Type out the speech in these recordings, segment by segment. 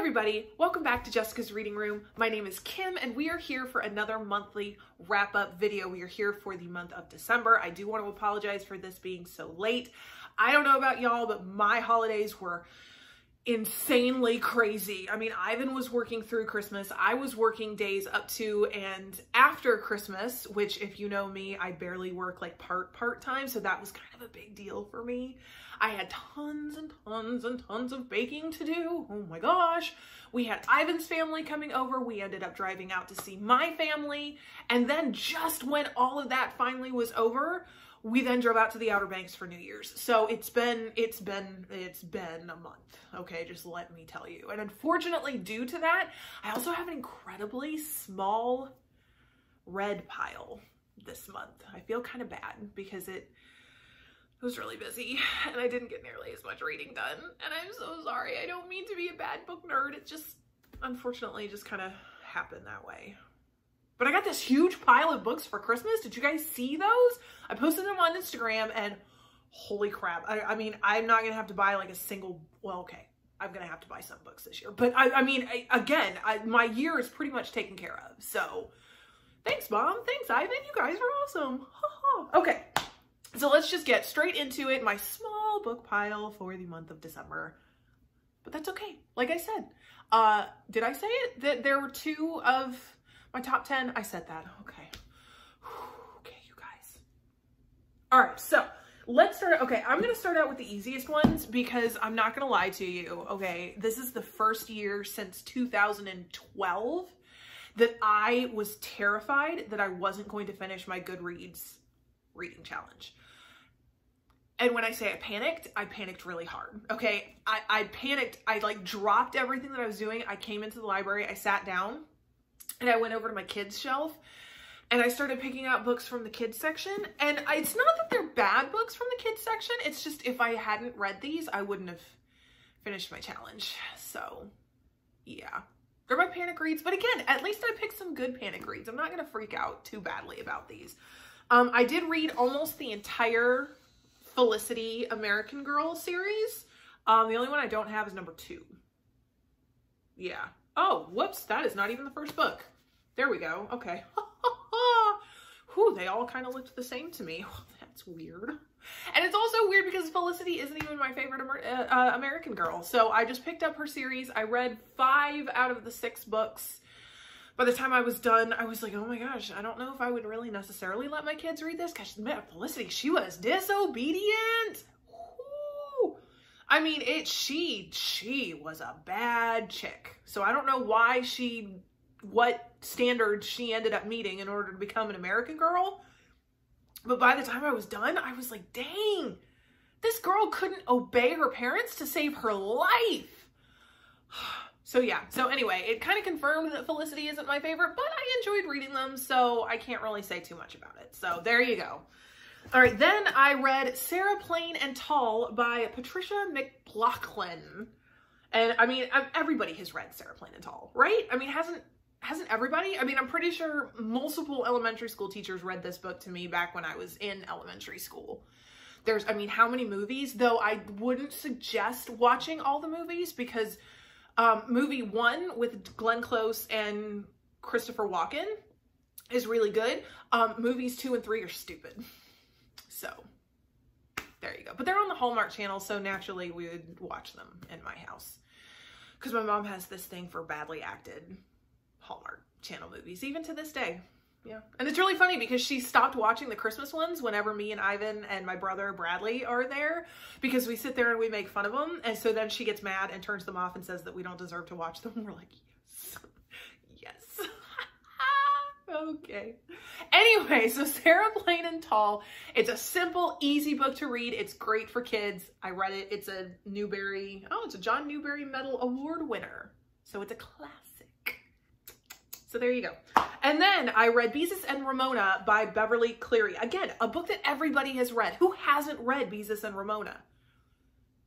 everybody, welcome back to Jessica's Reading Room. My name is Kim and we are here for another monthly wrap-up video. We are here for the month of December. I do want to apologize for this being so late. I don't know about y'all, but my holidays were insanely crazy. I mean, Ivan was working through Christmas. I was working days up to and after Christmas, which if you know me, I barely work like part-time. So that was kind of a big deal for me. I had tons and tons and tons of baking to do. Oh my gosh. We had Ivan's family coming over. We ended up driving out to see my family. And then just when all of that finally was over, we then drove out to the Outer Banks for New Year's. So it's been a month. Okay, just let me tell you. And unfortunately, due to that, I also have an incredibly small read pile this month. I feel kind of bad because it was really busy and I didn't get nearly as much reading done. And I'm so sorry. I don't mean to be a bad book nerd. It just, unfortunately, just kind of happened that way. But I got this huge pile of books for Christmas. Did you guys see those? I posted them on Instagram and holy crap. I mean, I'm not going to have to buy like a single, well, okay. I'm going to have to buy some books this year. But again, my year is pretty much taken care of. So thanks, Mom. Thanks, Ivan. You guys are awesome. Okay. So let's just get straight into it. My small book pile for the month of December. But that's okay. Like I said, did I say it? That there were two of my top 10? I said that. Okay. Okay, you guys. All right. So let's start. Okay. I'm going to start out with the easiest ones because I'm not going to lie to you. Okay. This is the first year since 2012 that I was terrified that I wasn't going to finish my Goodreads reading challenge. And when I say I panicked really hard. Okay. I panicked. I like dropped everything that I was doing. I came into the library, I sat down and I went over to my kids shelf and I started picking out books from the kids section. And it's not that they're bad books from the kids section. It's just, if I hadn't read these, I wouldn't have finished my challenge. So yeah, they're my panic reads. But again, at least I picked some good panic reads. I'm not going to freak out too badly about these. I did read almost the entire Felicity American Girl series. The only one I don't have is number 2. Yeah. Oh, whoops. That is not even the first book. There we go. Okay. Whew, they all kind of looked the same to me. Oh, that's weird. And it's also weird because Felicity isn't even my favorite American Girl. So I just picked up her series. I read 5 out of the 6 books. By the time I was done, I was like, oh my gosh, I don't know if I would really necessarily let my kids read this. Gosh, Felicity, she was disobedient. Ooh. I mean, she was a bad chick. So I don't know why what standards she ended up meeting in order to become an American Girl. But by the time I was done, I was like, dang, this girl couldn't obey her parents to save her life. So yeah, so anyway, it kind of confirmed that Felicity isn't my favorite, but I enjoyed reading them, so I can't really say too much about it. So there you go. All right, then I read Sarah Plain and Tall by Patricia McLaughlin. And I mean, everybody has read Sarah Plain and Tall, right? I mean, hasn't everybody? I mean, I'm pretty sure multiple elementary school teachers read this book to me back when I was in elementary school. I mean, how many movies? Though I wouldn't suggest watching all the movies because movie 1 with Glenn Close and Christopher Walken is really good. Movies 2 and 3 are stupid. So there you go. But they're on the Hallmark Channel, so naturally we would watch them in my house. Because my mom has this thing for badly acted Hallmark Channel movies, even to this day. Yeah. And it's really funny because she stopped watching the Christmas ones whenever me and Ivan and my brother Bradley are there because we sit there and we make fun of them. And so then she gets mad and turns them off and says that we don't deserve to watch them. We're like, yes, yes. Okay. Anyway, so Sarah Plain and Tall. It's a simple, easy book to read. It's great for kids. I read it. It's a it's a John Newbery Medal Award winner. So it's a classic. So there you go. And then I read Thesis and Ramona by Beverly Cleary. Again, a book that everybody has read. Who hasn't read Thesis and Ramona?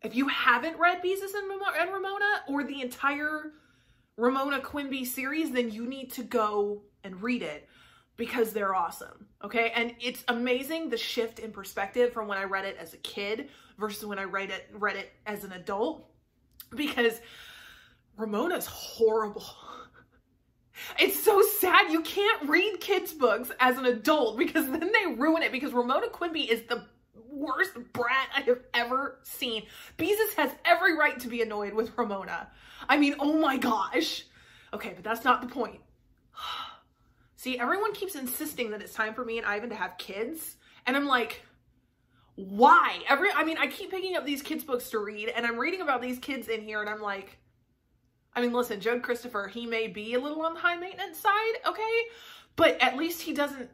If you haven't read Thesis and Ramona or the entire Ramona Quimby series, then you need to go and read it because they're awesome. Okay. And it's amazing the shift in perspective from when I read it as a kid versus when I read it as an adult, because Ramona's horrible. It's so sad. You can't read kids' books as an adult because then they ruin it, because Ramona Quimby is the worst brat I have ever seen. Beezus has every right to be annoyed with Ramona. I mean, oh my gosh. Okay, but that's not the point. See, everyone keeps insisting that it's time for me and Ivan to have kids. And I'm like, why? I mean, I keep picking up these kids' books to read, and I'm reading about these kids in here, and I'm like, I mean, listen, Joe Christopher, he may be a little on the high maintenance side, okay? But at least he doesn't,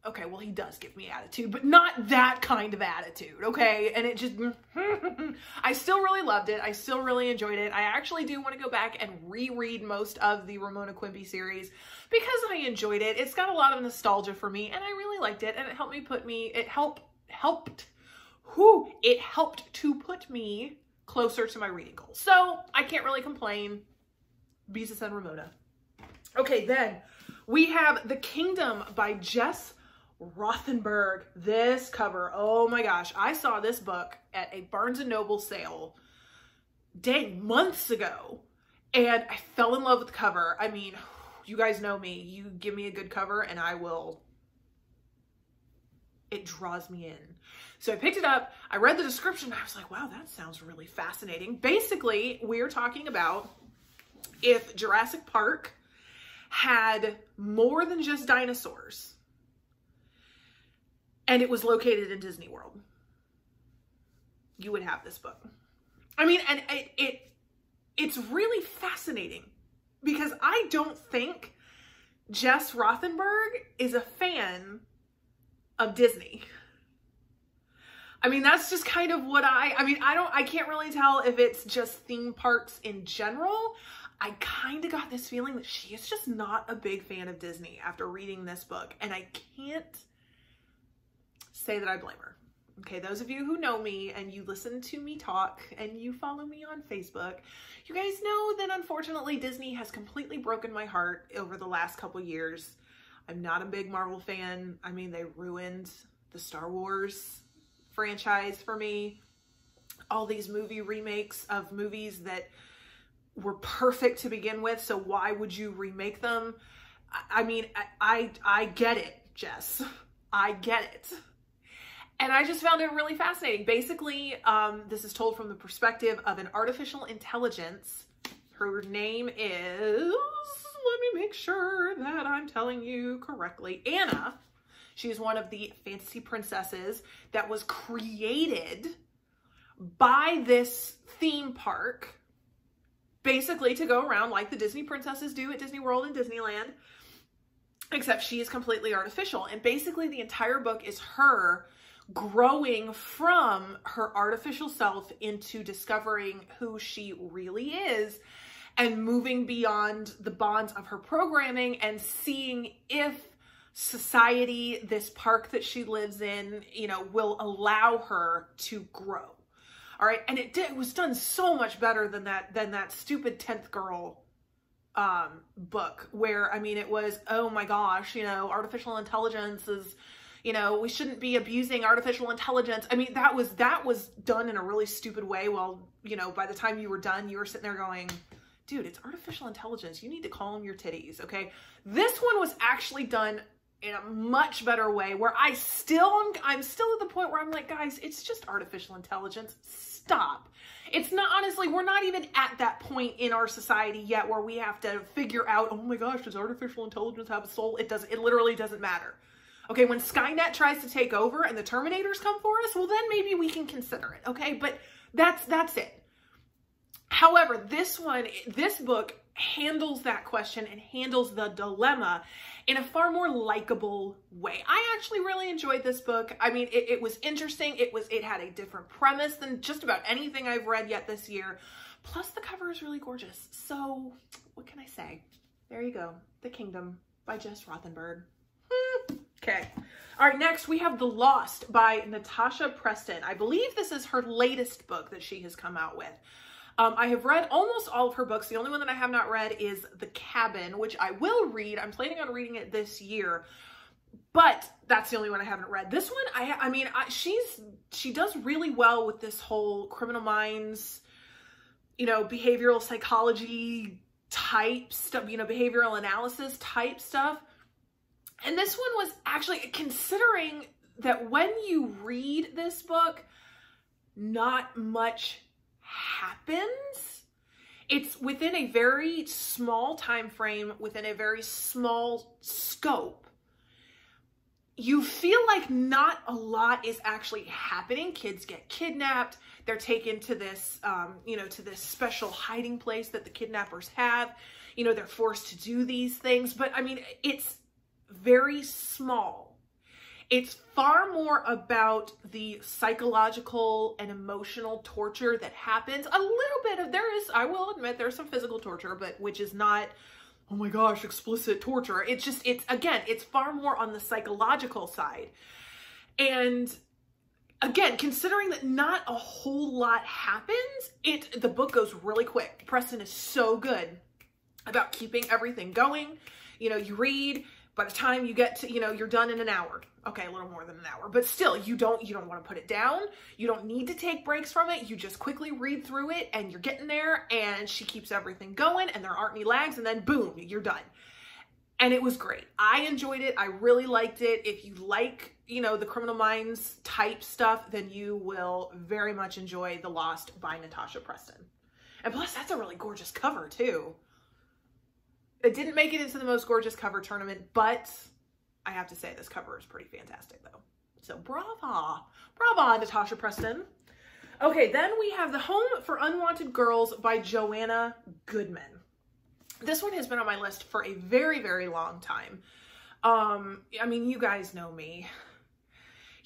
okay, well, he does give me attitude, but not that kind of attitude, okay? And it just, I still really loved it. I still really enjoyed it. I actually do want to go back and reread most of the Ramona Quimby series because I enjoyed it. It's got a lot of nostalgia for me, and I really liked it, and it helped me it helped to put me closer to my reading goals. So I can't really complain. Thesis and Ramona. Okay, then we have The Kingdom by Jess Rothenberg. This cover, oh my gosh. I saw this book at a Barnes & Noble sale, dang, months ago, and I fell in love with the cover. I mean, you guys know me. You give me a good cover and it draws me in. So I picked it up, I read the description, I was like, wow, that sounds really fascinating. Basically, we're talking about if Jurassic Park had more than just dinosaurs and it was located in Disney World, you would have this book. I mean, and it's really fascinating because I don't think Jess Rothenberg is a fan of Disney. I mean, that's just kind of what I can't really tell if it's just theme parks in general. I kind of got this feeling that she is just not a big fan of Disney after reading this book. And I can't say that I blame her. Okay, those of you who know me and you listen to me talk and you follow me on Facebook, you guys know that unfortunately Disney has completely broken my heart over the last couple years. I'm not a big Marvel fan. I mean, they ruined the Star Wars franchise for me. All these movie remakes of movies that were perfect to begin with, so why would you remake them? I mean, I get it, Jess. I get it. And I just found it really fascinating. Basically, this is told from the perspective of an artificial intelligence. Her name is, let me make sure that I'm telling you correctly, Anna. She's one of the fantasy princesses that was created by this theme park, basically to go around like the Disney princesses do at Disney World and Disneyland, except she is completely artificial. And basically the entire book is her growing from her artificial self into discovering who she really is and moving beyond the bonds of her programming and seeing if society, this park that she lives in, you know, will allow her to grow. All right. And it was done so much better than that stupid 10th Girl book where, I mean, it was, oh my gosh, you know, artificial intelligence is, you know, we shouldn't be abusing artificial intelligence. I mean, that was done in a really stupid way. Well, you know, by the time you were done, you were sitting there going, dude, it's artificial intelligence. You need to calm your titties. Okay. This one was actually done in a much better way where I'm still at the point where I'm like, guys, it's just artificial intelligence. Stop. It's not, honestly, we're not even at that point in our society yet where we have to figure out, oh my gosh, does artificial intelligence have a soul? It literally doesn't matter. Okay, when Skynet tries to take over and the Terminators come for us, well, then maybe we can consider it, okay? But that's it. However, this book handles that question and handles the dilemma in a far more likable way. I actually really enjoyed this book. I mean, it was interesting. It had a different premise than just about anything I've read yet this year. Plus, the cover is really gorgeous. So, what can I say? There you go. The Kingdom by Jess Rothenberg. Okay. All right, next we have The Lost by Natasha Preston. I believe this is her latest book that she has come out with. I have read almost all of her books. The only one that I have not read is The Cabin, which I will read. I'm planning on reading it this year, but that's the only one I haven't read. This one, she does really well with this whole Criminal Minds behavioral psychology type stuff, behavioral analysis type stuff. And this one was actually, considering that when you read this book, not much happens. It's within a very small time frame, within a very small scope. You feel like not a lot is actually happening. Kids get kidnapped. They're taken to this, to this special hiding place that the kidnappers have. They're forced to do these things. But I mean, it's very small. It's far more about the psychological and emotional torture that happens. A little bit of, I will admit, there's some physical torture, but which is not, oh my gosh, explicit torture. It's far more on the psychological side. And again, considering that not a whole lot happens, the book goes really quick. Preston is so good about keeping everything going. You read, by the time you get to, you're done in an hour. Okay, a little more than an hour, but still, you don't want to put it down. You don't need to take breaks from it. You just quickly read through it and you're getting there, and she keeps everything going and there aren't any lags, and then boom, you're done. And it was great. I enjoyed it. I really liked it. If you like, the Criminal Minds type stuff, then you will very much enjoy The Lost by Natasha Preston. And plus, that's a really gorgeous cover too. It didn't make it into the most gorgeous cover tournament, but I have to say this cover is pretty fantastic though. So brava, brava, Natasha Preston. Okay, then we have The Home for Unwanted Girls by Joanna Goodman. This one has been on my list for a very, very long time. I mean, you guys know me.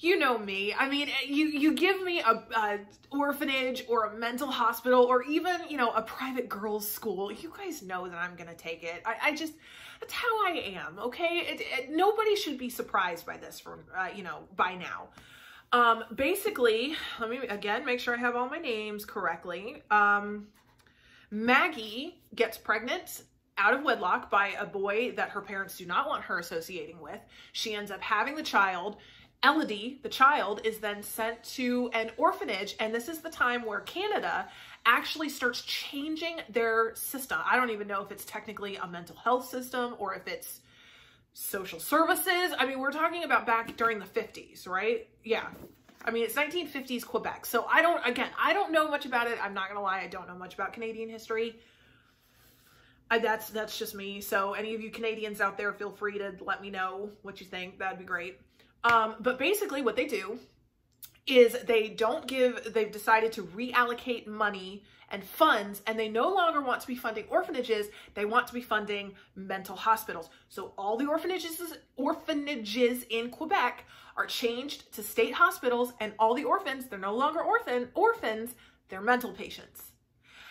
You know me. I mean, you give me a orphanage or a mental hospital or even, a private girls' school. You guys know that I'm going to take it. I just, that's how I am, okay? Nobody should be surprised by this from, by now. Basically, let me, again, make sure I have all my names correctly. Maggie gets pregnant out of wedlock by a boy that her parents do not want her associating with. She ends up having the child. Elodie, the child, is then sent to an orphanage, and this is the time where Canada actually starts changing their system. I don't even know if it's technically a mental health system or if it's social services. I mean, we're talking about back during the 50s, right? Yeah. I mean, it's 1950s Quebec. So I don't know much about it. I'm not going to lie. I don't know much about Canadian history. That's just me. So any of you Canadians out there, feel free to let me know what you think. That'd be great. But basically what they do is they've decided to reallocate money and funds, and they no longer want to be funding orphanages. They want to be funding mental hospitals. So all the orphanages in Quebec are changed to state hospitals, and all the orphans, they're no longer orphans, they're mental patients.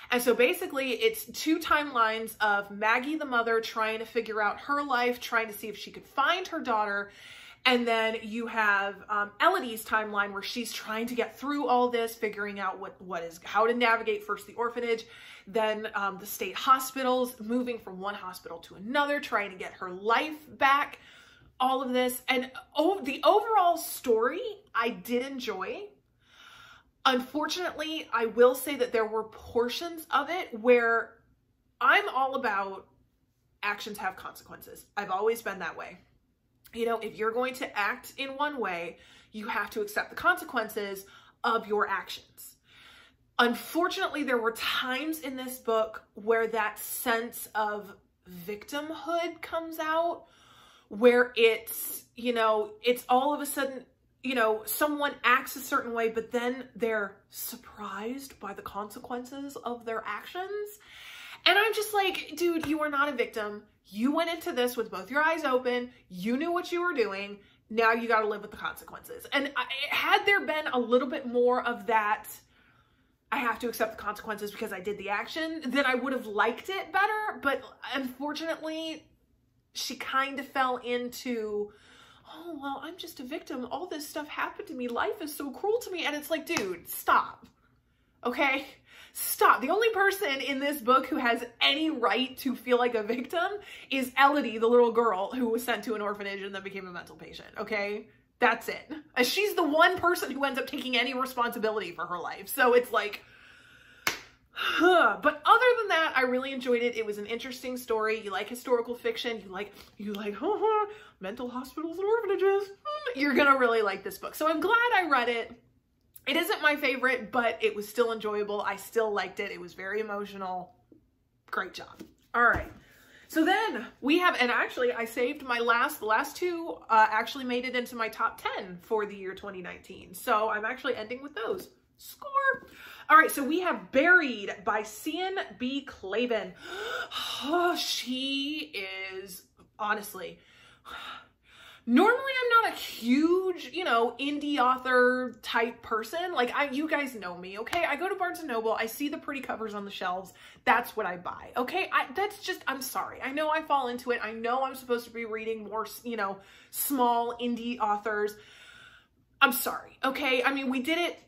And so basically it's two timelines of Maggie, the mother, trying to figure out her life, trying to see if she could find her daughter. And then you have Elodie's timeline where she's trying to get through all this, figuring out how to navigate first the orphanage, then the state hospitals, moving from one hospital to another, trying to get her life back, all of this. And the overall story I did enjoy. Unfortunately, I will say that there were portions of it where I'm all about actions have consequences. I've always been that way. If you're going to act in one way, you have to accept the consequences of your actions. Unfortunately, there were times in this book where that sense of victimhood comes out, where it's all of a sudden, someone acts a certain way, but then they're surprised by the consequences of their actions. And I'm just like, dude, you are not a victim. You went into this with both your eyes open. You knew what you were doing. Now you got to live with the consequences. And had there been a little bit more of that, I have to accept the consequences because I did the action, then I would have liked it better. But unfortunately, she kind of fell into, oh, well, I'm just a victim. All this stuff happened to me. Life is so cruel to me. And it's like, dude, stop. Okay? Stop. The only person in this book who has any right to feel like a victim is Elodie, the little girl who was sent to an orphanage and then became a mental patient. Okay? That's it. And she's the one person who ends up taking any responsibility for her life. So it's like, But other than that, I really enjoyed it. It was an interesting story. You like historical fiction, you like mental hospitals and orphanages, you're gonna really like this book. So I'm glad I read it. It isn't my favorite, but it was still enjoyable. I still liked it. It was very emotional. Great job. All right. So then we have, and actually I saved my the last two actually made it into my top 10 for the year 2019. So I'm actually ending with those. Score. All right, so we have Buried by Cian B. Clavin. Oh, she is, honestly, normally I'm not a huge, you know, indie author type person. Like, you guys know me, okay? I go to Barnes & Noble, I see the pretty covers on the shelves, that's what I buy, okay? That's just, I'm sorry. I know I fall into it. I know I'm supposed to be reading more, you know, small indie authors. I'm sorry, okay? I mean, we did it,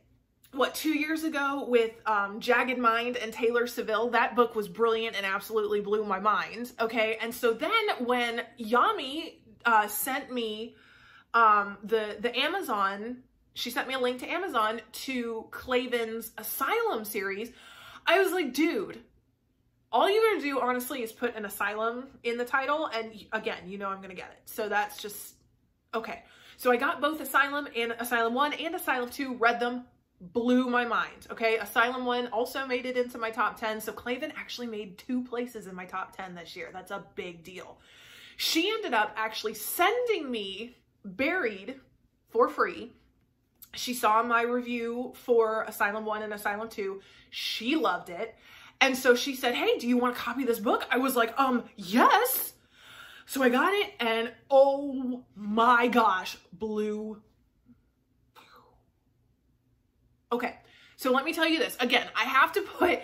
what, 2 years ago with Jagged Mind and Taylor Seville. That book was brilliant and absolutely blew my mind, okay? And so then when Yami sent me the Amazon, she sent me a link to Amazon to Clavin's Asylum series, I was like, dude, all you gotta do, honestly, is put an asylum in the title, and again, you know I'm gonna get it. So that's just, okay. So I got both Asylum 1 and Asylum 2, read them, blew my mind, okay? Asylum 1 also made it into my top 10, so Clavin actually made 2 places in my top 10 this year. That's a big deal. She ended up actually sending me Buried for free. She saw my review for Asylum 1 and Asylum 2. She loved it. And so she said, hey, do you want to copy this book? I was like, yes. So I got it, and oh my gosh, blew. Okay, so let me tell you this. Again, I have to put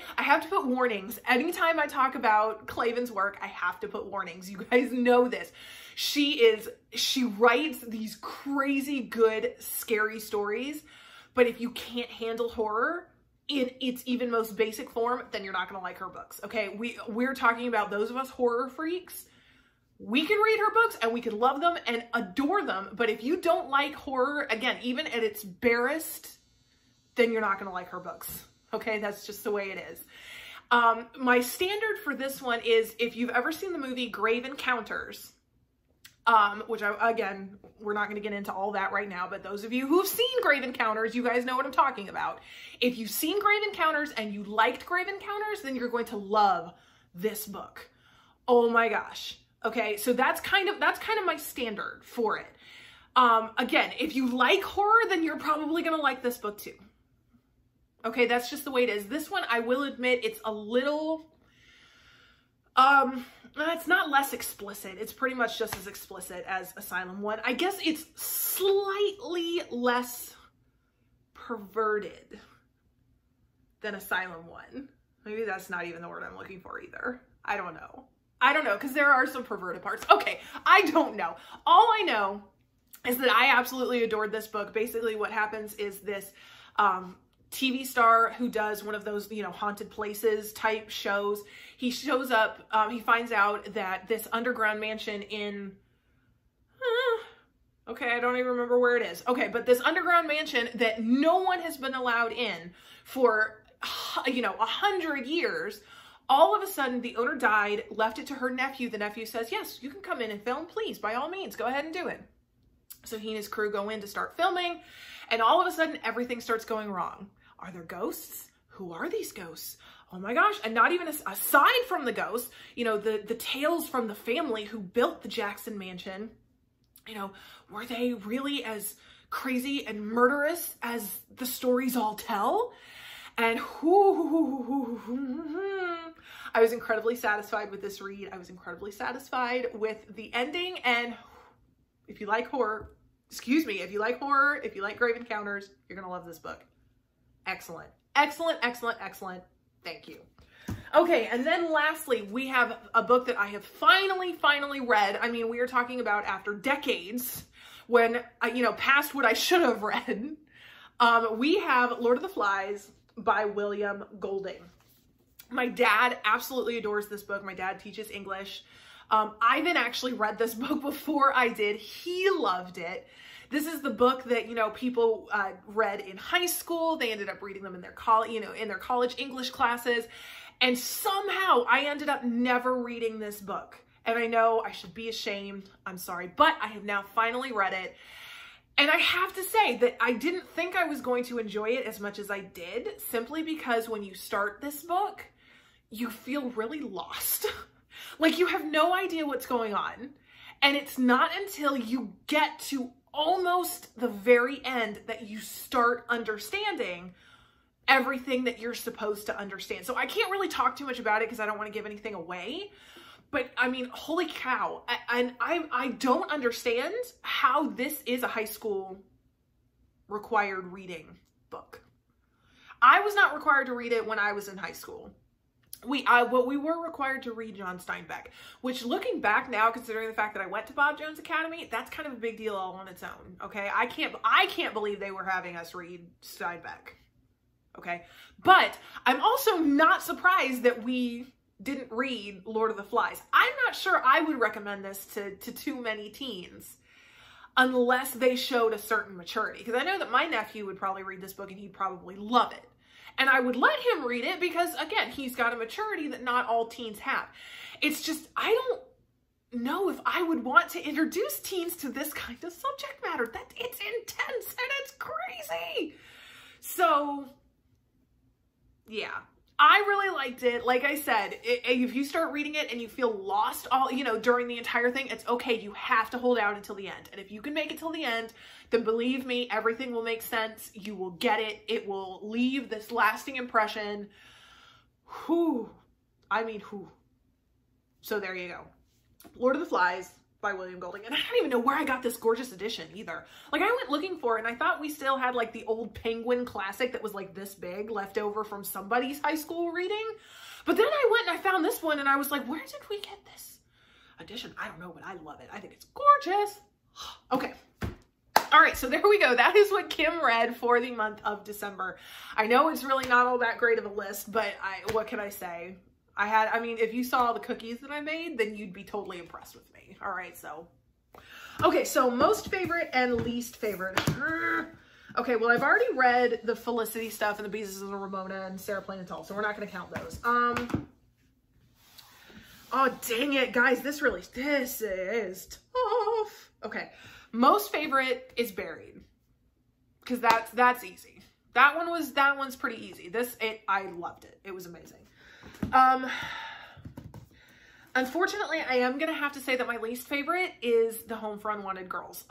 warnings. Anytime I talk about Clavin's work, I have to put warnings. You guys know this. She writes these crazy good, scary stories, but if you can't handle horror in its even most basic form, then you're not gonna like her books, okay? We're talking about those of us horror freaks. We can read her books and we can love them and adore them, but if you don't like horror, again, even at its barest, then you're not going to like her books. Okay, that's just the way it is. My standard for this one is, if you've ever seen the movie Grave Encounters, which again, we're not going to get into all that right now, but those of you who've seen Grave Encounters, you guys know what I'm talking about. If you've seen Grave Encounters and you liked Grave Encounters, then you're going to love this book. Oh my gosh. Okay, so that's kind of my standard for it. Again, if you like horror, then you're probably going to like this book too. Okay, that's just the way it is. This one, I will admit, it's a little, it's not less explicit. It's pretty much just as explicit as Asylum 1. I guess it's slightly less perverted than Asylum 1. Maybe that's not even the word I'm looking for either. I don't know. I don't know, because there are some perverted parts. Okay, I don't know. All I know is that I absolutely adored this book. Basically, what happens is this, TV star who does one of those, you know, haunted places type shows. He shows up, he finds out that this underground mansion in, okay, I don't even remember where it is. Okay, but this underground mansion that no one has been allowed in for, you know, 100 years, all of a sudden the owner died, left it to her nephew. The nephew says, yes, you can come in and film, please, by all means, go ahead and do it. So he and his crew go in to start filming, and all of a sudden everything starts going wrong. Are there ghosts? Who are these ghosts? Oh my gosh. And not even aside from the ghosts, you know, the tales from the family who built the Jackson Mansion, you know, were they really as crazy and murderous as the stories all tell? And I was incredibly satisfied with this read. I was incredibly satisfied with the ending. And if you like horror, excuse me, if you like horror, if you like Grave Encounters, you're going to love this book. Excellent. Excellent, excellent, excellent. Thank you. Okay, and then lastly, we have a book that I have finally read. I mean, we are talking about after decades when, you know, past what I should have read. We have Lord of the Flies by William Golding. My dad absolutely adores this book. My dad teaches English. Ivan actually read this book before I did. He loved it. This is the book that, you know, people read in high school. They ended up reading them in their college, you know, in their college English classes. And somehow I ended up never reading this book. And I know I should be ashamed. I'm sorry, but I have now finally read it. And I have to say that I didn't think I was going to enjoy it as much as I did, simply because when you start this book, you feel really lost. Like you have no idea what's going on. And it's not until you get to almost the very end that you start understanding everything that you're supposed to understand. So I can't really talk too much about it because I don't want to give anything away. But I mean, holy cow. I don't understand how this is a high school required reading book. I was not required to read it when I was in high school. We were required to read John Steinbeck, which looking back now, considering the fact that I went to Bob Jones Academy, that's kind of a big deal all on its own. Okay. I can't believe they were having us read Steinbeck. Okay. But I'm also not surprised that we didn't read Lord of the Flies. I'm not sure I would recommend this to too many teens unless they showed a certain maturity. Because I know that my nephew would probably read this book and he'd probably love it. And I would let him read it because, again, he's got a maturity that not all teens have. It's just, I don't know if I would want to introduce teens to this kind of subject matter. That it's intense and it's crazy. So, yeah. I really liked it. Like I said, if you start reading it and you feel lost during the entire thing, it's okay. You have to hold out until the end. And if you can make it till the end, then believe me, everything will make sense. You will get it. It will leave this lasting impression. Whew. I mean, whew. So there you go. Lord of the Flies by William Golding. And I don't even know where I got this gorgeous edition either. Like I went looking for it and I thought we still had like the old Penguin classic that was like this big left over from somebody's high school reading. But then I went and I found this one and I was like, where did we get this edition? I don't know, but I love it. I think it's gorgeous. Okay. All right, so there we go. That is what Kim read for the month of December. I know it's really not all that great of a list, but what can I say? I mean, if you saw the cookies that I made, then you'd be totally impressed with me. All right, so. Okay, so most favorite and least favorite. Okay, well, I've already read the Felicity stuff and the Thesis and Ramona and Sarah Plaintal, so we're not going to count those. Oh, dang it, guys. This is tough. Okay, most favorite is Buried, because that's easy. That one's pretty easy. I loved it. It was amazing. Unfortunately, I am going to have to say that my least favorite is The Home for Unwanted Girls.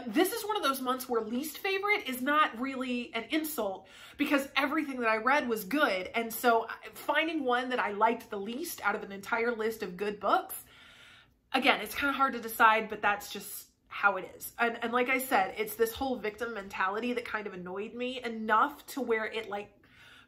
This is one of those months where least favorite is not really an insult because everything that I read was good. And so finding one that I liked the least out of an entire list of good books, again, it's kind of hard to decide, but that's just how it is. And like I said, it's this whole victim mentality that kind of annoyed me enough to where it like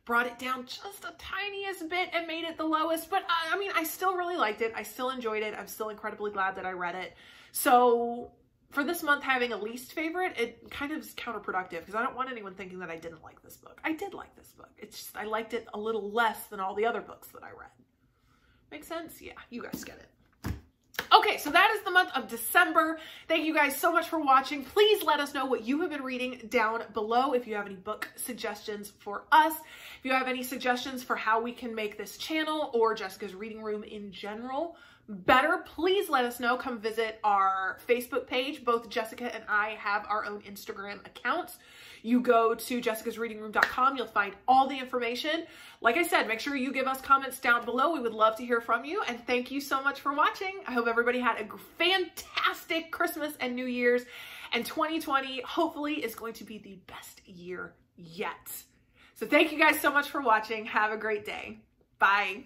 brought it down just a tiniest bit and made it the lowest. But I mean, I still really liked it. I still enjoyed it. I'm still incredibly glad that I read it. So for this month, having a least favorite, it kind of is counterproductive because I don't want anyone thinking that I didn't like this book. I did like this book. It's just, I liked it a little less than all the other books that I read. Make sense? Yeah, you guys get it. Okay, so that is the month of December. Thank you guys so much for watching. Please let us know what you have been reading down below. If you have any book suggestions for us, if you have any suggestions for how we can make this channel or Jessica's Reading Room in general better, please let us know. Come visit our Facebook page. Both Jessica and I have our own Instagram accounts. You go to jessicasreadingroom.com. You'll find all the information. Like I said, make sure you give us comments down below. We would love to hear from you. And thank you so much for watching. I hope everybody had a fantastic Christmas and New Year's. And 2020, hopefully, is going to be the best year yet. So thank you guys so much for watching. Have a great day. Bye.